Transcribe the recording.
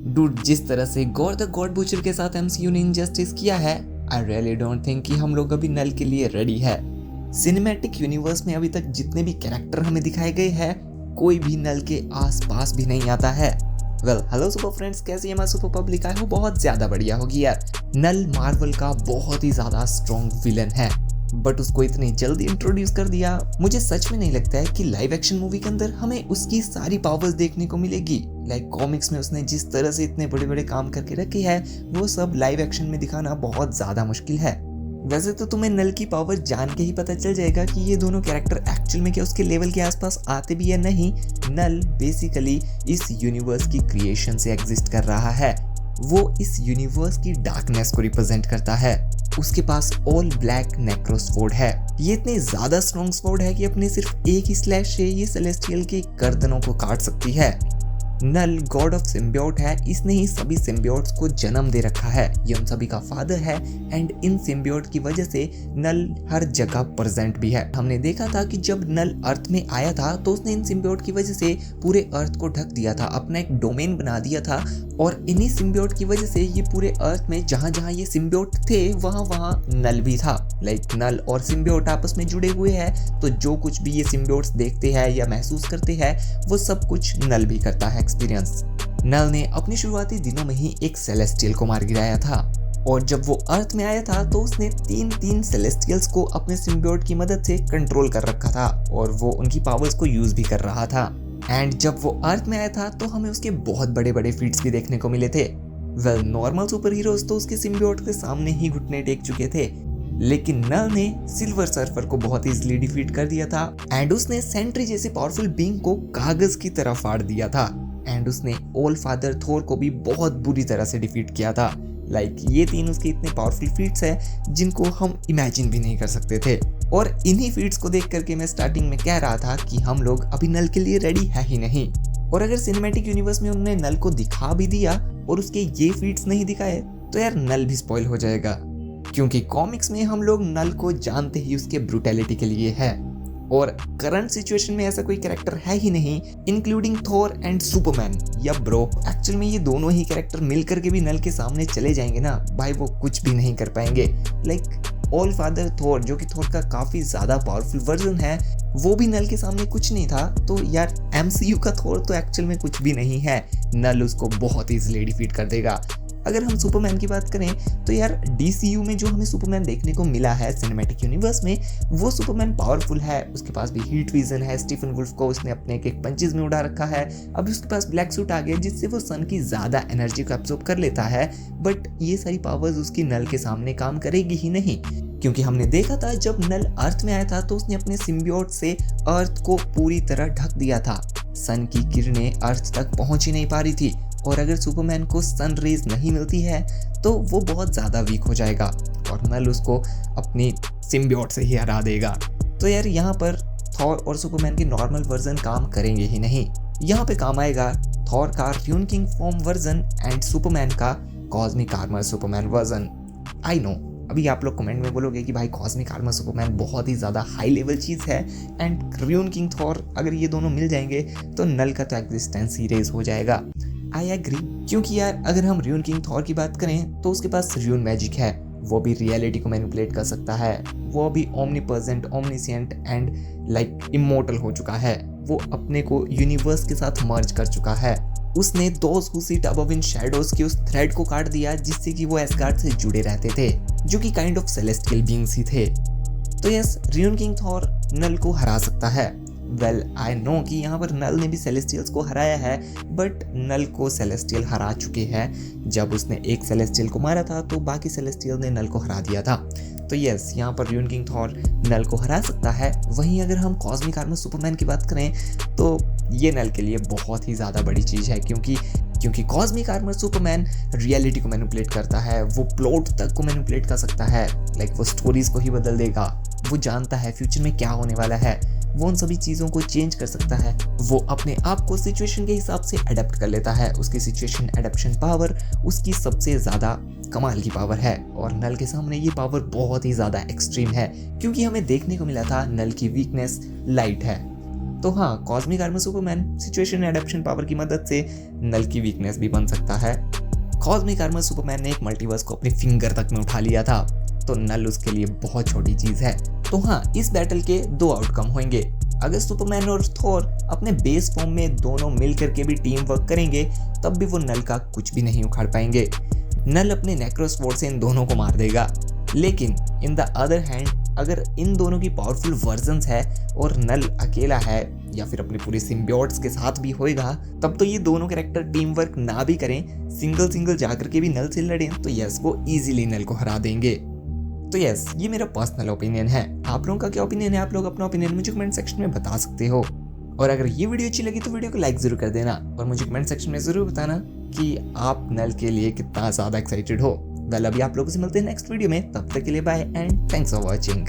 Dude, जिस तरह से गॉड द गॉड बूचर के साथ एमसीयू ने इनजस्टिस किया है, आई रियली डोंट थिंक कि हम लोग अभी नल के लिए रेडी है। सिनेमैटिक यूनिवर्स में अभी तक जितने भी कैरेक्टर हमें दिखाए गए हैं, कोई भी नल के आसपास भी नहीं आता है। वेल, हेलो सुपर फ्रेंड्स, कैसी है हमारी सुपर पब्लिक? आई होप बहुत ज्यादा बढ़िया होगी यार। नल मार्वल का बहुत ही ज्यादा स्ट्रॉन्ग विलन है, बट उसको इतनी जल्दी इंट्रोड्यूस कर दिया। मुझे सच में नहीं लगता है कि लाइव एक्शन मूवी के अंदर हमें उसकी सारी पावर्स देखने को मिलेगी। लाइक कॉमिक्स में उसने जिस तरह से इतने बड़े बड़े काम करके रखे हैं, वो सब लाइव एक्शन में दिखाना बहुत ज्यादा मुश्किल है। वैसे तो तुम्हें नल की पावर जान के ही पता चल जाएगा कि ये दोनों कैरेक्टर एक्चुअल में क्या उसके लेवल के आसपास आते भी या नहीं। नल बेसिकली इस यूनिवर्स की क्रिएशन से एग्जिस्ट कर रहा है। वो इस यूनिवर्स की डार्कनेस को रिप्रेजेंट करता है। उसके पास ऑल ब्लैक नेक्रो स्वॉर्ड है। ये इतने ज्यादा स्ट्रॉन्ग स्वॉर्ड है कि अपने सिर्फ एक ही स्लैश से ये सेलेस्टियल के गर्दनों को काट सकती है। नल गॉड ऑफ सिम्बियोट है। इसने ही सभी सिम्बियोट्स को जन्म दे रखा है। ये उन सभी का फादर है एंड इन सिम्बियोट की वजह से नल हर जगह प्रेजेंट भी है। हमने देखा था कि जब नल अर्थ में आया था तो उसने इन सिम्बियोट की वजह से पूरे अर्थ को ढक दिया था, अपना एक डोमेन बना दिया था। और इन्हीं सिम्बियोट की वजह से ये पूरे अर्थ में जहां जहां ये सिम्बियोट थे वहां वहां नल भी था। लाइक नल और सिम्बियोट आपस में जुड़े हुए हैं, तो जो कुछ भी ये सिम्बियोट्स देखते हैं या महसूस करते हैं, वो सब कुछ नल भी करता है एक्सपीरियंस। नल ने अपनी शुरुआती दिनों में ही एक सेलेस्टियल को मार गिराया था, और जब वो अर्थ में आया था तो उसने तीन सेलेस्टियल्स को अपने सिम्बियोट की मदद से कंट्रोल कर रखा था, और वो उनकी पावर्स को यूज भी कर रहा था। एंड जब वो अर्थ में आया था तो हमें उसके बहुत बड़े बड़े फीट्स भी देखने को मिले थे। वेल, नॉर्मल सुपर हीरोज तो उसके सिम्बियोट के सामने ही घुटने टेक चुके थे, लेकिन नल ने सिल्वर सर्फर को बहुत इजीली डिफीट कर दिया था। एंड उसने सेंट्री जैसे पावरफुल बीइंग को कागज की तरह फाड़ दिया था। एंड उसने ऑल फादर थोर को भी बहुत बुरी तरह से डिफीट किया था। लाइक ये तीन उसके इतने पावरफुल फीट्स हैं जिनको हम इमेजिन भी नहीं कर सकते थे। और इन्हीं फीट्स को देख करके मैं स्टार्टिंग में कह रहा था कि हम लोग अभी नल के लिए रेडी है ही नहीं। और अगर सिनेमैटिक यूनिवर्स में उन्होंने नल को दिखा भी दिया और उसके ये फीट्स नहीं दिखाए, तो यार नल भी स्पॉइल हो जाएगा। क्योंकि कॉमिक्स में हम लोग नल को जानते ही उसके ब्रूटैलिटी के लिए है, और करंट सिचुएशन में ऐसा कोई कैरेक्टर है ही नहीं, इंक्लूडिंग थोर एंड सुपरमैन या ब्रो। एक्चुअल में ये दोनों ही कैरेक्टर मिलकर के भी नल के सामने चले जाएंगे ना भाई, वो कुछ भी नहीं कर पाएंगे। लाइक ऑल फादर थोर, जो कि थोर का काफी ज्यादा पावरफुल वर्जन है, वो भी नल के सामने कुछ नहीं था। तो यार एमसीयू का थोर तो एक्चुअल में कुछ भी नहीं है। नल उसको बहुत इजीली डिफीट कर देगा। अगर हम सुपरमैन की बात करें तो यार डीसीयू में जो हमें सुपरमैन देखने को मिला है सिनेमैटिक यूनिवर्स में, वो सुपरमैन पावरफुल है। उसके पास भी हीट विजन है। स्टीफन वुल्फ को उसने अपने एक पंचेस में उड़ा रखा है। अभी उसके पास ब्लैक सूट आ गया जिससे वो सन की ज्यादा एनर्जी को एब्जॉर्ब कर लेता है। बट ये सारी पावर्स उसकी नल के सामने काम करेगी ही नहीं, क्योंकि हमने देखा था जब नल अर्थ में आया था तो उसने अपने सिम्बियोट से अर्थ को पूरी तरह ढक दिया था। सन की किरणें अर्थ तक पहुंच ही नहीं पा रही थी, और अगर सुपरमैन को सन रेज नहीं मिलती है तो वो बहुत ज़्यादा वीक हो जाएगा और नल उसको अपनी सिम्बियोट से ही हरा देगा। तो यार यहाँ पर थॉर और सुपरमैन के नॉर्मल वर्जन काम करेंगे ही नहीं। यहाँ पे काम आएगा थॉर का rune king form version and Superman का cosmic armour Superman version. I know अभी आप लोग कमेंट में बोलोगे कि भाई कॉस्मिक आर्मर सुपरमैन बहुत ही ज़्यादा हाई लेवल चीज़ है, एंड र्यून किंग थॉर अगर ये दोनों मिल जाएंगे तो नल का तो एग्जिस्टेंस ही रेज हो जाएगा। आई एग्री, क्योंकि यार अगर हम र्यून किंग थॉर की बात करें तो उसके पास र्यून मैजिक है। वो भी रियलिटी को मैनिपुलेट कर सकता है। वो भी omnipresent, omniscient and like immortal हो चुका है। वो अपने को यूनिवर्स के साथ मर्ज कर चुका है। उसने those who sit above in shadows के उस थ्रेड को काट दिया जिससे कि वो एस्गार्ड से जुड़े रहते थे, जो कि काइंड ऑफ सेलेस्टियल बीइंग्स ही थे। तो यस, र्यून किंग थॉर नल को हरा सकता है। वेल, आई नो कि यहाँ पर नल ने भी सेलेस्टियल्स को हराया है, बट नल को सेलेस्टियल हरा चुके हैं। जब उसने एक सेलेस्टियल को मारा था तो बाकी सेलेस्टियल ने नल को हरा दिया था। तो यस, यहाँ पर र्यून किंग थॉर नल को हरा सकता है। वहीं अगर हम कॉस्मिक आर्मर सुपरमैन की बात करें तो ये नल के लिए बहुत ही ज़्यादा बड़ी चीज़ है, क्योंकि कॉस्मिक आर्मर सुपरमैन रियलिटी को मैनिपुलेट करता है। वो प्लॉट तक को मैनिपुलेट कर सकता है। लाइक वो स्टोरीज को ही बदल देगा। वो जानता है फ्यूचर में क्या होने वाला है। वो उन सभी चीज़ों को चेंज कर सकता है। वो अपने आप को सिचुएशन के हिसाब से अडेप्ट कर लेता है। उसकी सिचुएशन एडेप्शन पावर उसकी सबसे ज़्यादा कमाल की पावर है, और नल के सामने ये पावर बहुत ही ज़्यादा एक्सट्रीम है, क्योंकि हमें देखने को मिला था नल की वीकनेस लाइट है। तो हाँ, cosmic armour Superman situation adaptation power की मदद से नल की वीकनेस भी बन सकता है। कॉस्मिक आर्मर सुपरमैन ने एक मल्टीवर्स को अपनी फिंगर तक में उठा लिया था, तो नल उसके लिए बहुत छोटी चीज है। तो हाँ, इस बैटल के दो आउटकम होंगे। अगर सुपरमैन और थोर अपने बेस फॉर्म में दोनों मिल करके भी टीम वर्क करेंगे, तब भी वो नल का कुछ भी नहीं उखाड़ पाएंगे। नल अपने नेक्रोस्वॉर्ड से इन दोनों को मार देगा। लेकिन इन द अदर हैंड, अगर इन दोनों की पावरफुल वर्जन्स है और नल अकेला है या फिर अपने पूरे सिम्बियोट्स के साथ भी होएगा, तब तो ये दोनों कैरेक्टर टीम वर्क ना भी करें, सिंगल जाकर के भी नल से लड़ें, तो यस, वो इजीली नल को हरा देंगे। तो यस, ये मेरा पर्सनल ओपिनियन है। आप लोगों का क्या ओपिनियन है? आप लोग अपना ओपिनियन मुझे कमेंट सेक्शन में बता सकते हो। और अगर ये वीडियो अच्छी लगी तो वीडियो को लाइक जरूर कर देना और मुझे कमेंट सेक्शन में जरूर बताना कि आप नल के लिए कितना ज्यादा एक्साइटेड हो। वेल, अभी आप लोगों से मिलते हैं नेक्स्ट वीडियो में। तब तक के लिए bye and thanks for watching.